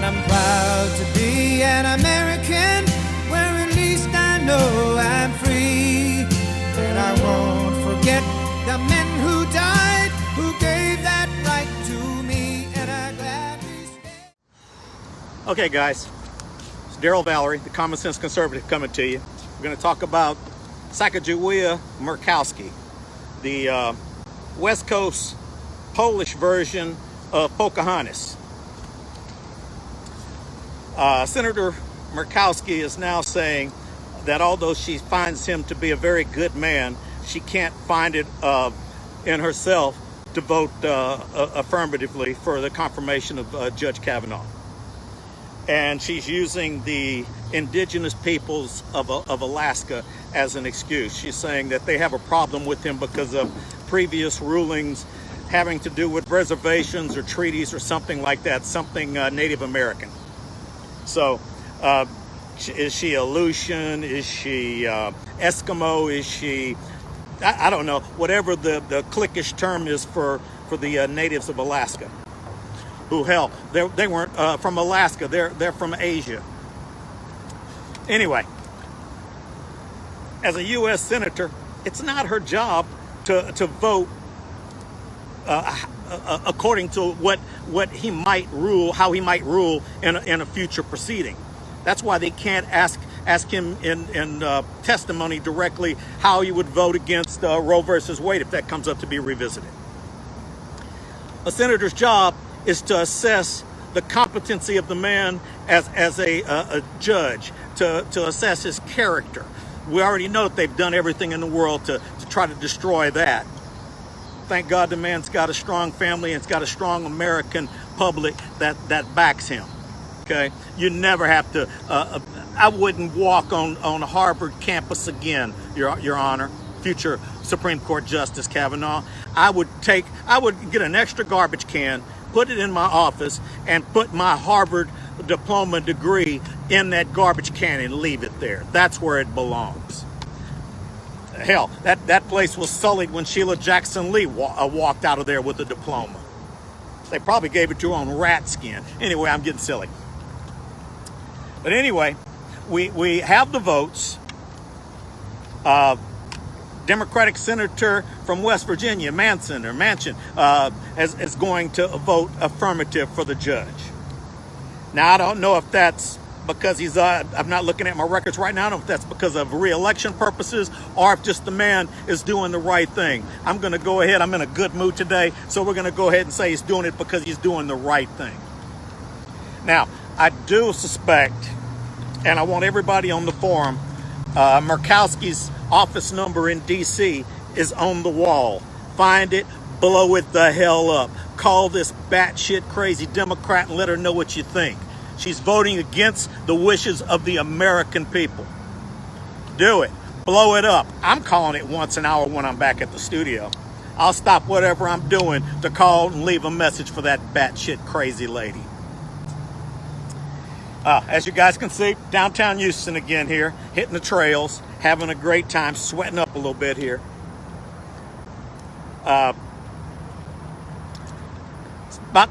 I'm proud to be an American, where at least I know I'm free. And I won't forget the men who died, who gave that right to me, and I gladly stay. Okay, guys, it's Daryl Valerie, the Common Sense Conservative, coming to you. We're going to talk about Sacagawea Murkowski, the West Coast Polish version of Pocahontas. Senator Murkowski is now saying that although she finds him to be a very good man, she can't find it in herself to vote affirmatively for the confirmation of Judge Kavanaugh. And she's using the indigenous peoples of Alaska as an excuse. She's saying that they have a problem with him because of previous rulings having to do with reservations or treaties or something like that, something Native American. So is she Aleutian? Is she Eskimo? Is she, I don't know, whatever the cliquish term is for the natives of Alaska. Who, hell, they weren't from Alaska, they're from Asia. Anyway, as a U.S. senator, it's not her job to vote according to what he might rule, how he might rule in a future proceeding. That's why they can't ask him in testimony directly how he would vote against Roe versus Wade if that comes up to be revisited. A senator's job is to assess the competency of the man as a judge, to assess his character. We already know that they've done everything in the world to try to destroy that. Thank God the man's got a strong family and it's got a strong American public that backs him. Okay, you never have to. I wouldn't walk on Harvard campus again, Your Honor, future Supreme Court Justice Kavanaugh. I would get an extra garbage can, put it in my office, and put my Harvard diploma degree in that garbage can and leave it there. That's where it belongs. Hell, that place was sullied when Sheila Jackson Lee walked out of there with a diploma. They probably gave it to her on rat skin. Anyway, I'm getting silly. But anyway, we have the votes. Democratic Senator from West Virginia, Manchin, is going to vote affirmative for the judge. Now, I don't know if that's because he's, I'm not looking at my records right now, I don't know if that's because of re-election purposes or if just the man is doing the right thing. I'm going to go ahead, I'm in a good mood today, so we're going to go ahead and say he's doing it because he's doing the right thing. Now, I do suspect, and I want everybody on the forum, Murkowski's office number in D.C. is on the wall. Find it, blow it the hell up. Call this batshit crazy Democrat and let her know what you think. She's voting against the wishes of the American people. Do it. Blow it up. I'm calling it once an hour when I'm back at the studio. I'll stop whatever I'm doing to call and leave a message for that batshit crazy lady. As you guys can see, downtown Houston again here, hitting the trails, having a great time, sweating up a little bit here. About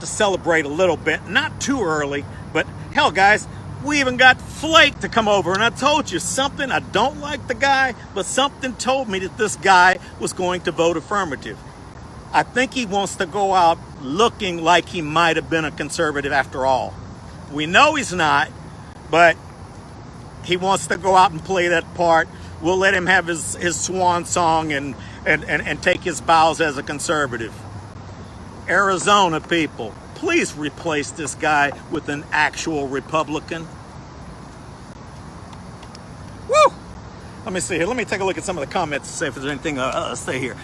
to celebrate a little bit, not too early, but hell, guys, we even got Flake to come over, and I told you something. I don't like the guy, but something told me that this guy was going to vote affirmative. I think he wants to go out looking like he might have been a conservative after all. We know he's not, but he wants to go out and play that part. We'll let him have his swan song and take his bows as a conservative. Arizona people, please replace this guy with an actual Republican. Woo! Let me see here. Let me take a look at some of the comments to see if there's anything to say here.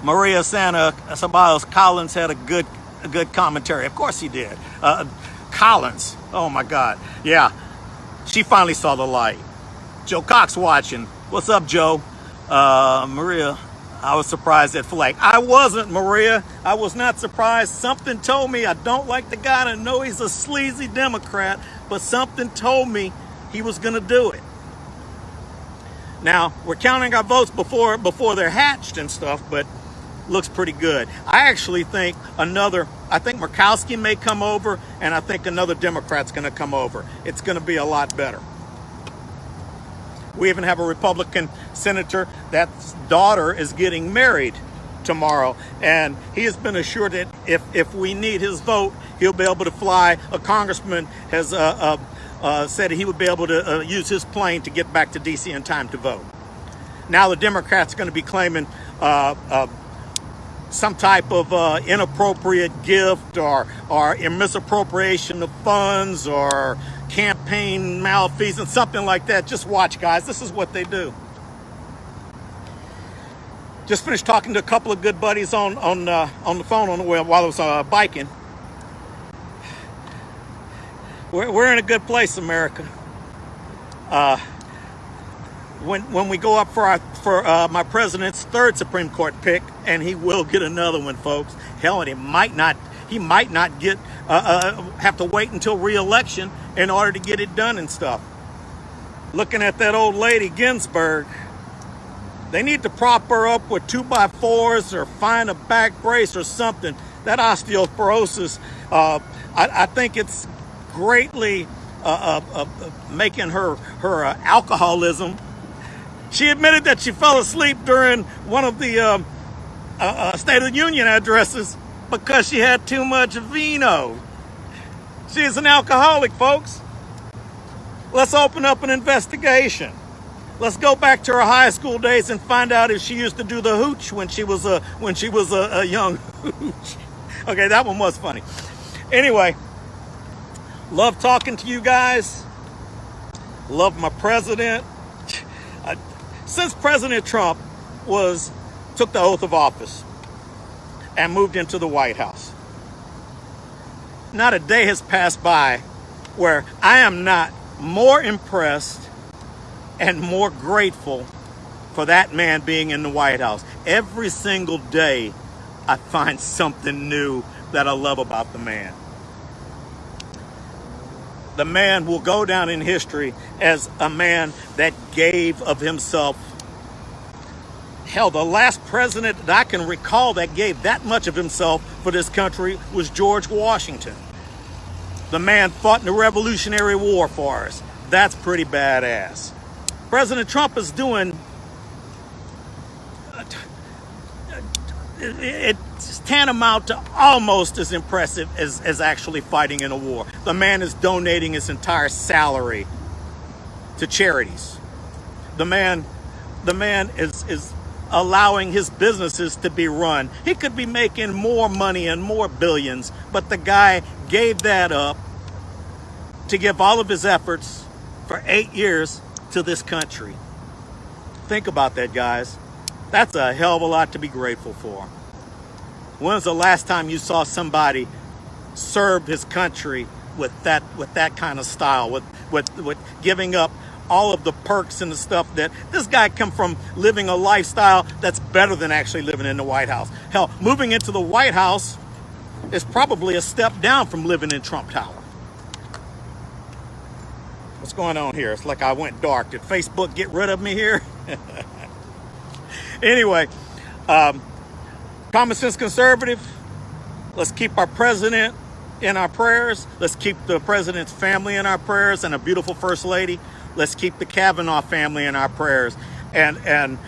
Maria Santa Ceballos Collins had a good commentary. Of course he did. Collins, oh my God. Yeah, she finally saw the light. Joe Cox watching. What's up, Joe? Maria, I was surprised at Flake. I wasn't, Maria. I was not surprised. Something told me I don't like the guy. I know he's a sleazy Democrat, but something told me he was going to do it. Now, we're counting our votes before they're hatched and stuff, but looks pretty good. I actually think I think Murkowski may come over, and I think another Democrat's going to come over. It's going to be a lot better. We even have a Republican senator that's daughter is getting married tomorrow, and he has been assured that if we need his vote, he'll be able to fly. A congressman has said he would be able to use his plane to get back to D.C. in time to vote. Now the Democrats are going to be claiming some type of inappropriate gift or misappropriation of funds or campaign malfeasance, something like that. Just watch, guys. This is what they do. Just finished talking to a couple of good buddies on the phone while I was biking. We're in a good place, America. When we go up for my president's third Supreme Court pick, and he will get another one, folks. Hell, and he might not get have to wait until re-election in order to get it done and stuff. Looking at that old lady Ginsburg, they need to prop her up with 2x4s or find a back brace or something. That osteoporosis, I think it's greatly making her alcoholism. She admitted that she fell asleep during one of the State of the Union addresses because she had too much vino. She is an alcoholic, folks. Let's open up an investigation. Let's go back to her high school days and find out if she used to do the hooch when she was a young hooch. Okay, that one was funny. Anyway, love talking to you guys. Love my president. Since President Trump took the oath of office and moved into the White House, not a day has passed by where I am not more impressed and more grateful for that man being in the White House. Every single day, I find something new that I love about the man. The man will go down in history as a man that gave of himself. Hell, the last president that I can recall that gave that much of himself for this country was George Washington. The man fought in the Revolutionary War for us. That's pretty badass. President Trump is doing it's tantamount to almost as impressive as actually fighting in a war. The man is donating his entire salary to charities. The man is allowing his businesses to be run. He could be making more money and more billions, but the guy gave that up to give all of his efforts for 8 years to this country. Think about that, guys. That's a hell of a lot to be grateful for. When's the last time you saw somebody serve his country with that kind of style, with giving up all of the perks and the stuff that this guy come from, living a lifestyle that's better than actually living in the White House. Hell, moving into the White House is probably a step down from living in Trump Tower. What's going on here? It's like I went dark. Did Facebook get rid of me here? Anyway, common sense conservative. Let's keep our president in our prayers. Let's keep the president's family in our prayers and a beautiful first lady. Let's keep the Kavanaugh family in our prayers. And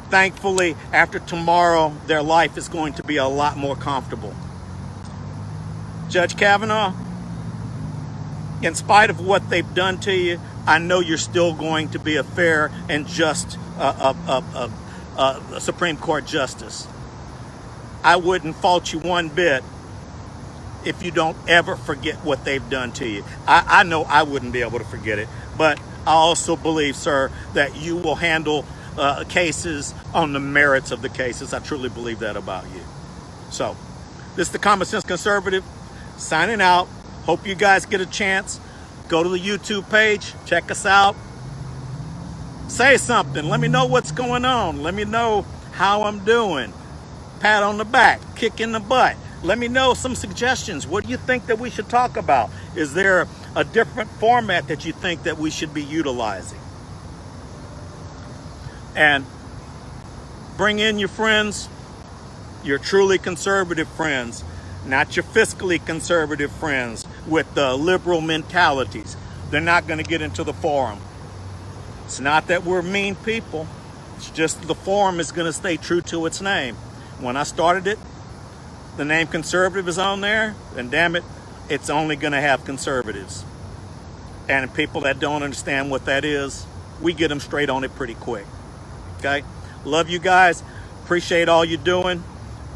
thankfully, after tomorrow, their life is going to be a lot more comfortable. Judge Kavanaugh, in spite of what they've done to you, I know you're still going to be a fair and just Supreme Court justice. I wouldn't fault you one bit if you don't ever forget what they've done to you. I know I wouldn't be able to forget it, but I also believe, sir, that you will handle cases on the merits of the cases. I truly believe that about you. So, this is the Common Sense Conservative, signing out. Hope you guys get a chance. Go to the YouTube page, check us out. Say something. Let me know what's going on. Let me know how I'm doing. Pat on the back, kick in the butt. Let me know some suggestions. What do you think that we should talk about? Is there a different format that you think that we should be utilizing? And bring in your friends, your truly conservative friends, not your fiscally conservative friends with liberal mentalities. They're not going to get into the forum. It's not that we're mean people. It's just the forum is going to stay true to its name. When I started it, the name conservative is on there, and damn it, it's only going to have conservatives. And people that don't understand what that is, we get them straight on it pretty quick. Okay? Love you guys. Appreciate all you're doing.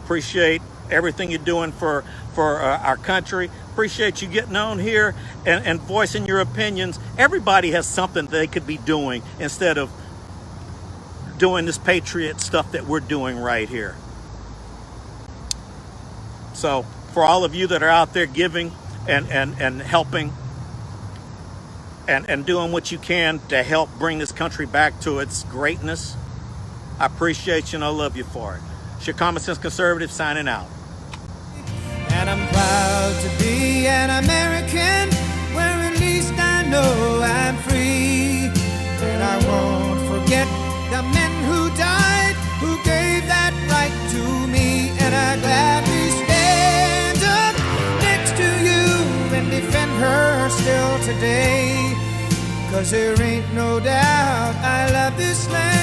Appreciate everything you're doing for our country. Appreciate you getting on here and voicing your opinions. Everybody has something they could be doing instead of doing this patriot stuff that we're doing right here. So for all of you that are out there giving and helping and doing what you can to help bring this country back to its greatness, I appreciate you and I love you for it. It's your Common Sense Conservative signing out. And I'm proud to be an American, where at least I know I'm free. And I won't forget the men who died, who gave that right to me. And I gladly stand up next to you and defend her still today. 'Cause there ain't no doubt I love this land.